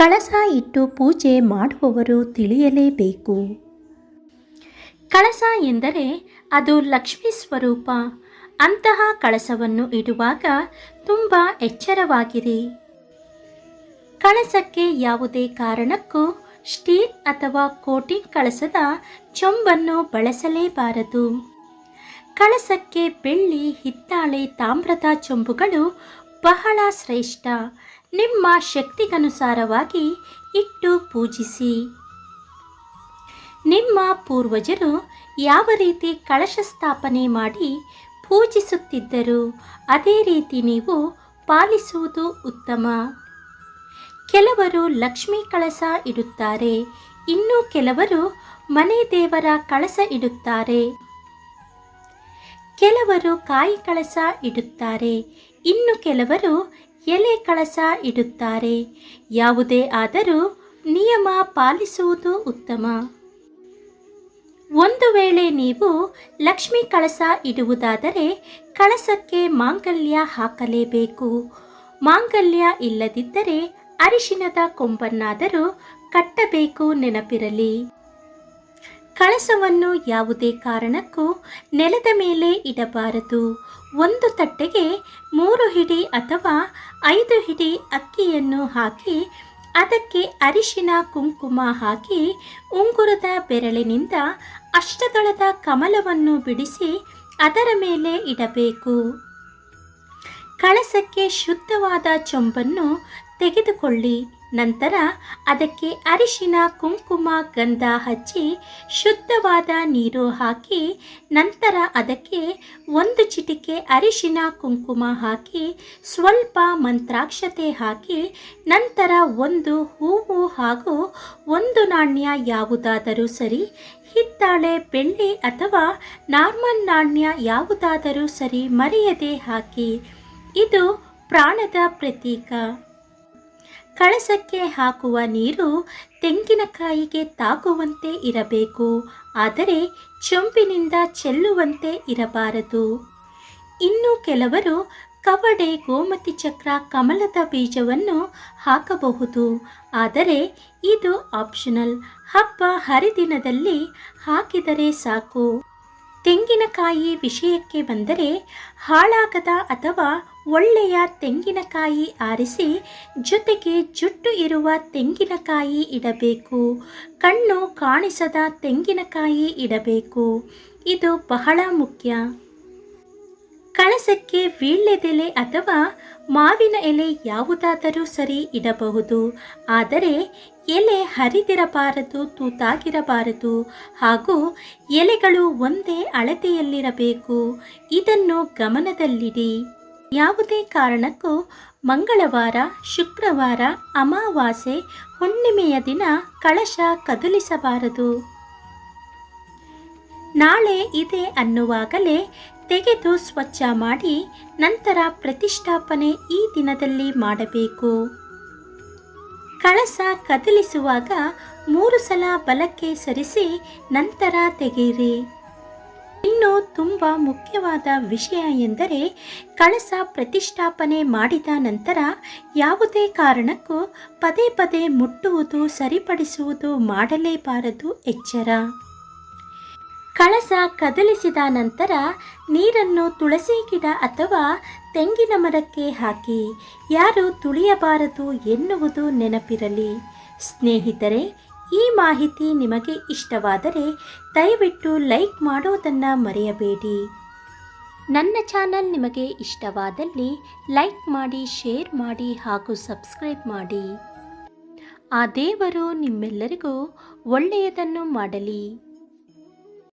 ಕಳಸ ಇಟ್ಟು ಪೂಜೆ ಮಾಡುವವರು ತಿಳಿಯಲೇಬೇಕು. ಕಳಸ ಎಂದರೆ ಅದು ಲಕ್ಷ್ಮೀ ಸ್ವರೂಪ. ಅಂತಹ ಕಳಸವನ್ನು ಇಡುವಾಗ ತುಂಬ ಎಚ್ಚರವಾಗಿರಿ. ಕಳಸಕ್ಕೆ ಯಾವುದೇ ಕಾರಣಕ್ಕೂ ಸ್ಟೀಲ್ ಅಥವಾ ಕೋಟಿಂಗ್ ಕಳಸದ ಚೊಂಬನ್ನು ಬಳಸಲೇಬಾರದು. ಕಳಸಕ್ಕೆ ಬೆಳ್ಳಿ, ಹಿತ್ತಾಳೆ, ತಾಮ್ರದ ಚೊಂಬುಗಳು ಬಹಳ ಶ್ರೇಷ್ಠ. ನಿಮ್ಮ ಶಕ್ತಿಗನುಸಾರವಾಗಿ ಇಟ್ಟು ಪೂಜಿಸಿ. ನಿಮ್ಮ ಪೂರ್ವಜರು ಯಾವ ರೀತಿ ಕಳಶ ಸ್ಥಾಪನೆ ಮಾಡಿ ಪೂಜಿಸುತ್ತಿದ್ದರು ಅದೇ ರೀತಿ ನೀವು ಪಾಲಿಸುವುದು ಉತ್ತಮ. ಕೆಲವರು ಲಕ್ಷ್ಮೀ ಕಳಸ ಇಡುತ್ತಾರೆ, ಇನ್ನು ಕೆಲವರು ಮನೆ ದೇವರ ಕಳಸ ಇಡುತ್ತಾರೆ. ಕೆಲವರು ಕಾಯಿ ಕಳಸ ಇಡುತ್ತಾರೆ, ಇನ್ನು ಕೆಲವರು ಎಲೆ ಕಳಸ ಇಡುತ್ತಾರೆ. ಯಾವುದೇ ಆದರೂ ನಿಯಮ ಪಾಲಿಸುವುದು ಉತ್ತಮ. ಒಂದು ವೇಳೆ ನೀವು ಲಕ್ಷ್ಮೀ ಕಳಸ ಇಡುವುದಾದರೆ ಕಳಸಕ್ಕೆ ಮಾಂಗಲ್ಯ ಹಾಕಲೇಬೇಕು. ಮಾಂಗಲ್ಯ ಇಲ್ಲದಿದ್ದರೆ ಅರಿಶಿನದ ಕೊಂಬನ್ನಾದರೂ ಕಟ್ಟಬೇಕು, ನೆನಪಿರಲಿ. ಕಳಸವನ್ನು ಯಾವುದೇ ಕಾರಣಕ್ಕೂ ನೆಲದ ಮೇಲೆ ಇಡಬಾರದು. ಒಂದು ತಟ್ಟೆಗೆ 3 ಹಿಡಿ ಅಥವಾ 5 ಹಿಡಿ ಅಕ್ಕಿಯನ್ನು ಹಾಕಿ ಅದಕ್ಕೆ ಅರಿಶಿನ ಕುಂಕುಮ ಹಾಕಿ ಉಂಗುರದ ಬೆರಳಿನಿಂದ ಅಷ್ಟದಳದ ಕಮಲವನ್ನು ಬಿಡಿಸಿ ಅದರ ಮೇಲೆ ಇಡಬೇಕು. ಕಳಸಕ್ಕೆ ಶುದ್ಧವಾದ ಚೊಂಬನ್ನು ತೆಗೆದುಕೊಳ್ಳಿ. ನಂತರ ಅದಕ್ಕೆ ಅರಿಶಿನ ಕುಂಕುಮ ಗಂಧ ಹಚ್ಚಿ ಶುದ್ಧವಾದ ನೀರು ಹಾಕಿ ನಂತರ ಅದಕ್ಕೆ 1 ಚಿಟಿಕೆ ಅರಿಶಿನ ಕುಂಕುಮ ಹಾಕಿ ಸ್ವಲ್ಪ ಮಂತ್ರಾಕ್ಷತೆ ಹಾಕಿ ನಂತರ 1 ಹೂವು ಹಾಗೂ 1 ನಾಣ್ಯ ಯಾವುದಾದರೂ ಸರಿ, ಹಿತ್ತಾಳೆ, ಬೆಳ್ಳಿ ಅಥವಾ ನಾರ್ಮಲ್ ನಾಣ್ಯ ಯಾವುದಾದರೂ ಸರಿ ಮರೆಯದೆ ಹಾಕಿ. ಇದು ಪ್ರಾಣದ ಪ್ರತೀಕ. ಕಳಸಕ್ಕೆ ಹಾಕುವ ನೀರು ತೆಂಗಿನಕಾಯಿಗೆ ತಾಗುವಂತೆ ಇರಬೇಕು, ಆದರೆ ಚೊಂಬಿನಿಂದ ಚೆಲ್ಲುವಂತೆ ಇರಬಾರದು. ಇನ್ನು ಕೆಲವರು ಕವಡೆ, ಗೋಮತಿ ಚಕ್ರ, ಕಮಲದ ಬೀಜವನ್ನು ಹಾಕಬಹುದು, ಆದರೆ ಇದು ಆಪ್ಷನಲ್. ಹಬ್ಬ ಹರಿದಿನದಲ್ಲಿ ಹಾಕಿದರೆ ಸಾಕು. ತೆಂಗಿನಕಾಯಿ ವಿಷಯಕ್ಕೆ ಬಂದರೆ ಹಾಳಾಗದ ಅಥವಾ ಒಳ್ಳೆಯ ತೆಂಗಿನಕಾಯಿ ಆರಿಸಿ ಜೊತೆಗೆ ಜುಟ್ಟು ಇರುವ ತೆಂಗಿನಕಾಯಿ ಇಡಬೇಕು. ಕಣ್ಣು ಕಾಣಿಸದ ತೆಂಗಿನಕಾಯಿ ಇಡಬೇಕು. ಇದು ಬಹಳ ಮುಖ್ಯ. ಕಳಸಕ್ಕೆ ವೀಳ್ಯದೆಲೆ ಅಥವಾ ಮಾವಿನ ಎಲೆ ಯಾವುದಾದರೂ ಸರಿ ಇಡಬಹುದು, ಆದರೆ ಎಲೆ ಹರಿದಿರಬಾರದು, ತೂತಾಗಿರಬಾರದು ಹಾಗೂ ಎಲೆಗಳು ಒಂದೇ ಅಳತೆಯಲ್ಲಿರಬೇಕು. ಇದನ್ನು ಗಮನದಲ್ಲಿಡಿ. ಯಾವುದೇ ಕಾರಣಕ್ಕೂ ಮಂಗಳವಾರ, ಶುಕ್ರವಾರ, ಅಮಾವಾಸ್ಯೆ, ಹುಣ್ಣಿಮೆಯ ದಿನ ಕಳಶ ಕದಲಿಸಬಾರದು. ನಾಳೆ ಇದೆ ಅನ್ನುವಾಗಲೇ ತೆಗೆದು ಸ್ವಚ್ಛ ಮಾಡಿ ನಂತರ ಪ್ರತಿಷ್ಠಾಪನೆ ಈ ದಿನದಲ್ಲಿ ಮಾಡಬೇಕು. ಕಳಸ ಕದಲಿಸುವಾಗ 3 ಸಲ ಬಲಕ್ಕೆ ಸರಿಸಿ ನಂತರ ತೆಗೆಯಿರಿ. ಇನ್ನು ತುಂಬ ಮುಖ್ಯವಾದ ವಿಷಯ ಎಂದರೆ ಕಳಸ ಪ್ರತಿಷ್ಠಾಪನೆ ಮಾಡಿದ ನಂತರ ಯಾವುದೇ ಕಾರಣಕ್ಕೂ ಪದೇ ಪದೇ ಮುಟ್ಟುವುದು, ಸರಿಪಡಿಸುವುದು ಮಾಡಲೇಬಾರದು, ಎಚ್ಚರ. ಕಳಸ ಕದಲಿಸಿದ ನಂತರ ನೀರನ್ನು ತುಳಸಿ ಗಿಡ ಅಥವಾ ತೆಂಗಿನ ಮರಕ್ಕೆ ಹಾಕಿ. ಯಾರು ತುಳಿಯಬಾರದು ಎನ್ನುವುದು ನೆನಪಿರಲಿ. ಸ್ನೇಹಿತರೆ, ಈ ಮಾಹಿತಿ ನಿಮಗೆ ಇಷ್ಟವಾದರೆ ದಯವಿಟ್ಟು ಲೈಕ್ ಮಾಡೋದನ್ನು ಮರೆಯಬೇಡಿ. ನನ್ನ ಚಾನಲ್ ನಿಮಗೆ ಇಷ್ಟವಾದಲ್ಲಿ ಲೈಕ್ ಮಾಡಿ, ಶೇರ್ ಮಾಡಿ ಹಾಗೂ ಸಬ್ಸ್ಕ್ರೈಬ್ ಮಾಡಿ. ಆ ದೇವರು ನಿಮ್ಮೆಲ್ಲರಿಗೂ ಒಳ್ಳೆಯದನ್ನು ಮಾಡಲಿ.